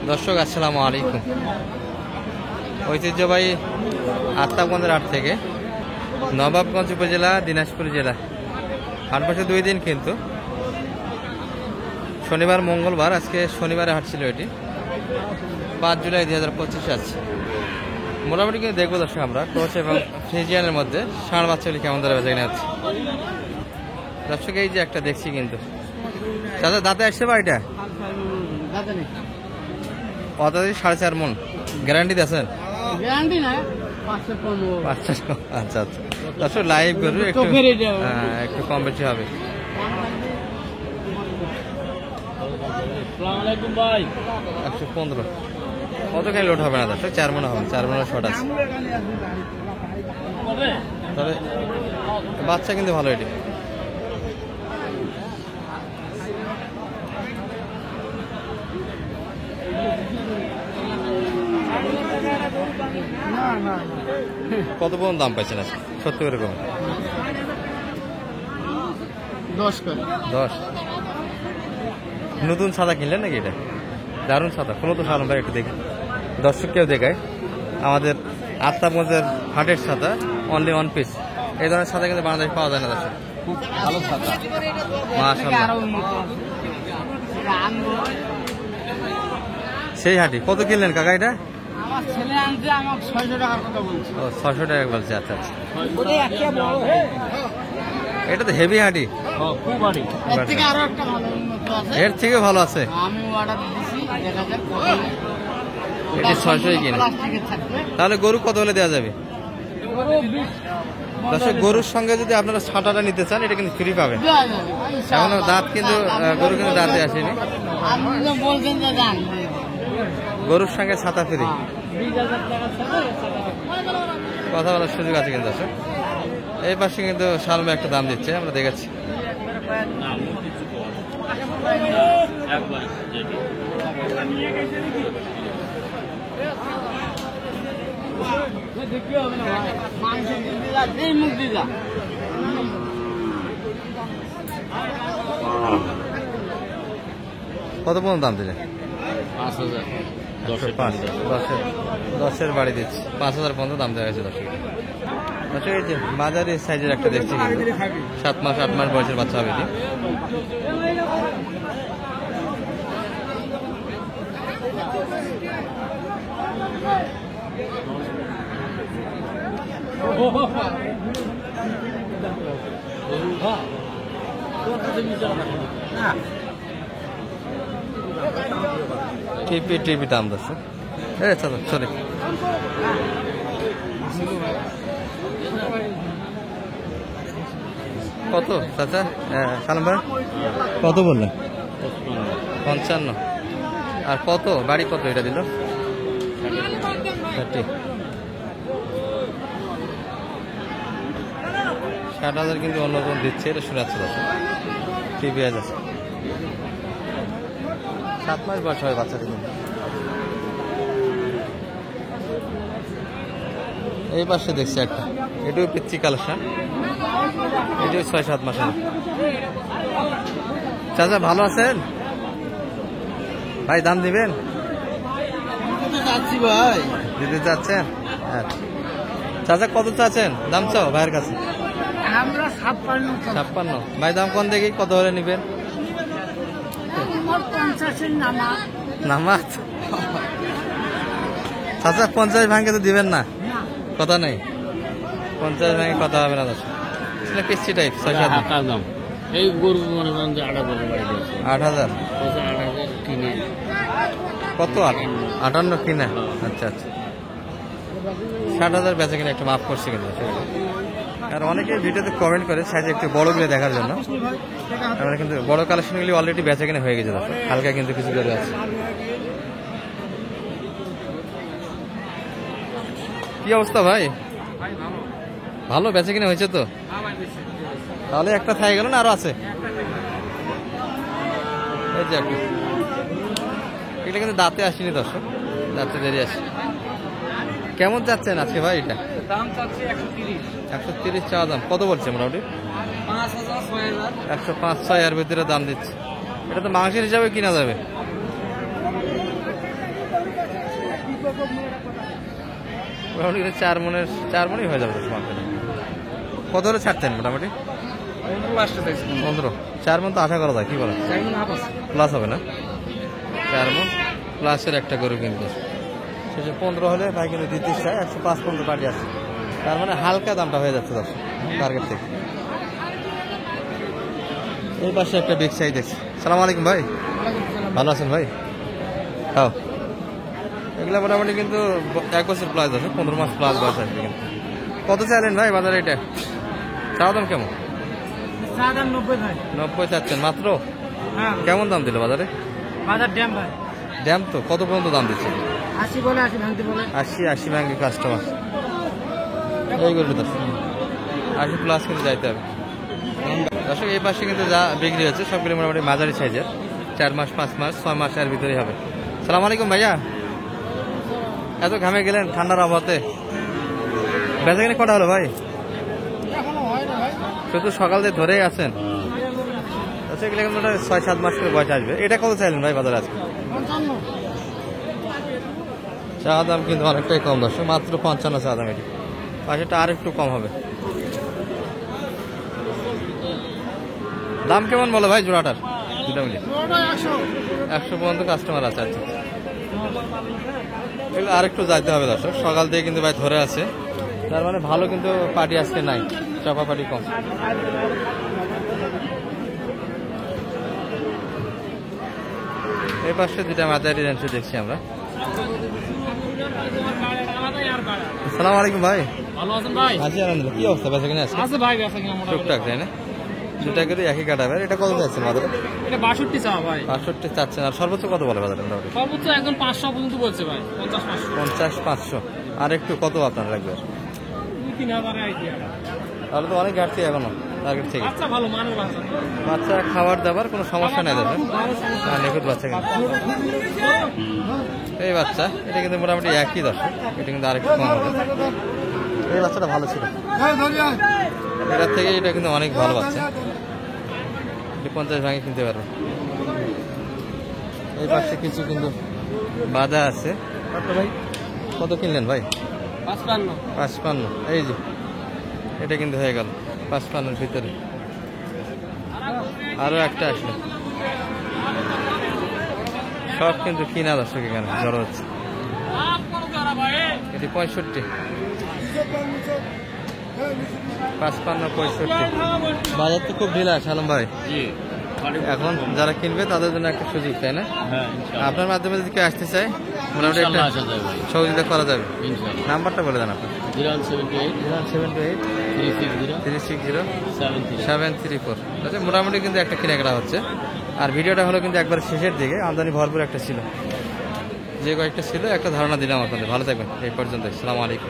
দর্শক আসসালামু আলাইকুম। ঐতিহ্যবাহী আত্মাবগঞ্জের হাট থেকে নবাবগঞ্জ উপজেলা দিনাজপুর জেলা হাট বসে 2 দিন, কিন্তু শনিবার মঙ্গলবার। আজকে শনিবারে হাট ছিল, এটি 5 জুলাই 2025 আছে। মোটামুটি কিন্তু দেখবো দর্শক আমরা টস এবং ফ্রিজিয়ানের মধ্যে ষাঁড় বাচ্চাগুলি কেমন ধরে বেঁচে কিনে আছে। দর্শক এই যে একটা দেখছি, কিন্তু দাদা দাঁতে আসছে বা এটা কত 4.5 মন গ্যারান্টি দিয়েছেন? আচ্ছা আচ্ছা, দর্শক লাইভ করবে, একটু কম বেশি হবে। 115 কত খাই লোড হবে না দর্শক, 4 মন হবে, 4 মনের শর্ট আছে। তবে বাচ্চা কিন্তু ভালো এটি। কত পর্যন্ত দাম পাইছেন আজকে? 70 করে কম, 10। নতুন সাদা কিনলেন নাকি? এটা দারুণ সাদা, কোনো তো সাদা একটু দেখি দর্শক, কেউ দেখায় আমাদের আত্মাবগঞ্জের হাটের সাদা, অনলি 1 পিস। এই ধরনের সাদা কিন্তু বাংলাদেশে পাওয়া যায় না দর্শক, খুব ভালো সাদা, মাশাআল্লাহ। সেই হাটি কত কিনলেন কাকা এটা? 600 টাকা বলছে। আচ্ছা আচ্ছা, এটা তো হেভি হাটি, এর থেকে ভালো আছে। এটি 600 কিনে। তাহলে গরু কত হলে দেওয়া যাবে? দর্শক গরুর সঙ্গে যদি আপনারা ছাটাটা নিতে চান, এটা কিন্তু ফ্রি পাবেন। এখনো দাঁত কিন্তু গরু কিন্তু দাঁতে আসেনি, গরুর সঙ্গে ছাতা ফ্রি, কথা বলার সুযোগ আছে কিন্তু দর্শক। এই পাশে কিন্তু শালমে একটা দাম দিচ্ছে, আমরা দেখেছি। কত পর্যন্ত দাম দিলে? 5000। 10-এর বাড়ি দিচ্ছি, 5000 পর্যন্ত দাম দেওয়া হয়েছে দর্শক। আচ্ছা, এই যে মাঝারি সাইজের একটা দেখছি, 7 মাস 8 মাস বয়সের বাচ্চা হবে এটি। টিপি দাম দিচ্ছে। চলো সরি, কত চাচা? সালাম ভাই কত বললেন? 55। আর কত বাড়ি কত এটা দিল? 60,000 কিন্তু অন্যজন দিচ্ছে, এটা শোনাচ্ছে দর্শক। টিভি আছে, 7 মাস বয়স হয় বাচ্চাদের। এই পাশে দেখছি একটা, এটাও পিচ্ছি কালেকশন, এটাও 6-7 মাসের। চাচা ভালো আছেন ভাই? দাম দিবেন? ভাই দিতে চাচ্ছেন? আচ্ছা চাচা কত চাচ্ছেন দাম? চাও ভাইয়ের কাছে? আমরা 56। ভাই দাম কোন দেখি, কত হলে নিবেন? 50 নামাজ চাচা 50 ভাঙে তো দিবেন না, কথা নেই। 50 ভাঙে কথা হবে না দর্শক, পিচ্ছি টাইপ। 6-7 দাম এই গরু মনে করেন যে 8,000 কিনে। কত? 58 কিনা। আচ্ছা আচ্ছা, 60,000 বেচা কিনা, একটু মাফ করছি কিন্তু। আর অনেকে ভিডিওতে কমেন্ট করে সাইজে একটু বড়গুলো দেখার জন্য, আমরা কিন্তু বড় কালেকশনগুলি অলরেডি বেচা কিনা হয়ে গেছে দর্শক, হালকা কিন্তু কিছু করে আছে। কি অবস্থা ভাই? ভালো বেচা কিনা হয়েছে তো? তাহলে একটা থাকে গেল না, আরো আছে? এই যে একটা, এটা কিন্তু দাঁতে আসেনি দর্শক, দাঁতে দেরি আসে। কেমন যাচ্ছেন আজকে ভাই? এটা দাম চাচ্ছি 130 চাওয়া দাম। কত বলছে মোটামুটি? 105-6 এর ভিতরে দাম দিচ্ছে। এটা তো মাংসের হিসাবে কিনা যাবে। মোটামুটি কিন্তু 4 মণই হয়ে যাবে মার্কেটে। কত হলে ছাড়তেন মোটামুটি? 15। 4 মণ তো আশা করা যায়, কি বলেন? প্লাস হবে না? 4 মণ প্লাসের একটা গরু কিন্তু শেষে 15 হলে ভাই কিন্তু দিতে চাই। 105 পর্যন্ত পার্টি আছে, তার মানে হালকা দামটা হয়ে যাচ্ছে দর্শক টার্গেট থেকে। এই পাশে একটা বিগ সাইজ দেখছি। সালাম আলাইকুম ভাই, ভালো আছেন ভাই? হ্যাঁ, এগুলা মোটামুটি কিন্তু 1 বছর প্লাস আছে, 15 মাস প্লাস বয়স আসবে কিন্তু। কত চাইলেন ভাই বাজারে এটা? চাওয়া দাম কেমন? 90 চাচ্ছেন মাত্র? কেমন দাম দিল বাজারে? ড্যাম তো কত পর্যন্ত দাম দিচ্ছে? 80 ভাঙে কাস্টমার এই করবে দর্শক, 80 প্লাস কিন্তু যাইতে হবে দর্শক। এই পাশে কিন্তু যা বিক্রি হচ্ছে সবগুলো মোটামুটি মাঝারি সাইজের, 4 মাস 5 মাস 6 মাস এর ভিতরেই হবে। সালাম আলাইকুম ভাইয়া, এত ঘামে গেলেন ঠান্ডার আবহাওয়াতে, বেচা কিনে কটা হলো ভাই? শুধু সকাল দিয়ে ধরেই আছেন? আচ্ছা, এগুলো কিন্তু 6-7 মাস করে বয়স আসবে। এটা কত চাইলেন ভাই বাজারে আজকে? চা দাম কিন্তু অনেকটাই কম দর্শক, মাত্র 55 চা দাম। এটি পাশেটা আর একটু কম হবে। দাম কেমন বলো ভাই জোড়াটার? দুটা মিলে 100 পর্যন্ত কাস্টমার আছে। আচ্ছা, এগুলো আর একটু যাইতে হবে দর্শক, সকাল দিয়ে কিন্তু ভাই ধরে আছে, তার মানে ভালো কিন্তু পার্টি আজকে নাই, চাপা পার্টি কম। এই পাশে দুটা মাঝারি রেঞ্জ দেখছি আমরা। আসসালামু আলাইকুম ভাই, ভালো আছেন ভাই? আছি আলহামদুলিল্লাহ। কি অবস্থা বেচা কিনে আছে? ভাই বেচা কিনা টুকটাক তাই না? দুটা করে একই কাটা ভাই। এটা কত যাচ্ছে বাজারে? এটা 62 চা ভাই। 65 চাচ্ছেন, আর সর্বোচ্চ কত বলে বাজারে? সর্বোচ্চ একদম 500 পর্যন্ত বলছে ভাই। 50-500 আর একটু কত আপনার লাগবে? 2-3,000 আইডিয়া। তাহলে তো অনেক ঘাটতি এখনো টার্গেট থেকে। আচ্ছা, ভালো মানের বাচ্চা। বাচ্চা খাবার দাবার কোনো সমস্যা নাই দাদা, নিখুঁত বাচ্চা কিন্তু। এই বাচ্চা এটা কিন্তু মোটামুটি একই দর্শক, এটা কিন্তু আরেকটু কম হবে। এই বাচ্চাটা ভালো ছিল, এটার থেকে এটা কিন্তু অনেক ভালো বাচ্চা। 50 ভাঙে কিনতে পারবো। এই পাশে কিছু কিন্তু বাধা আছে। ভাই কত কিনলেন ভাই? 55। এই যে এটা কিন্তু হয়ে গেল 55-এর ভিতরে। আরো একটা আসলো, সব কিন্তু কিনা দর্শক এখানে জড়ো হচ্ছে। এটি 65, 55-65। বাজার তো খুব ঢিলা সালাম ভাই, এখন যারা কিনবে তাদের জন্য একটা সুযোগ, তাই না? আপনার মাধ্যমে যদি কেউ আসতে চায় মোটামুটি একটা সহযোগিতা করা যাবে। নাম্বারটা বলে দেন আপনার। 078-360-734। আচ্ছা, মোটামুটি কিন্তু একটা কেনাকাটা হচ্ছে। আর ভিডিওটা হলো কিন্তু একবার শেষের দিকে, আমদানি ভরপুর একটা ছিল, যে কয়েকটা ছিল একটা ধারণা দিলাম আপনাদের। ভালো থাকবেন এই পর্যন্ত, আসসালামু আলাইকুম।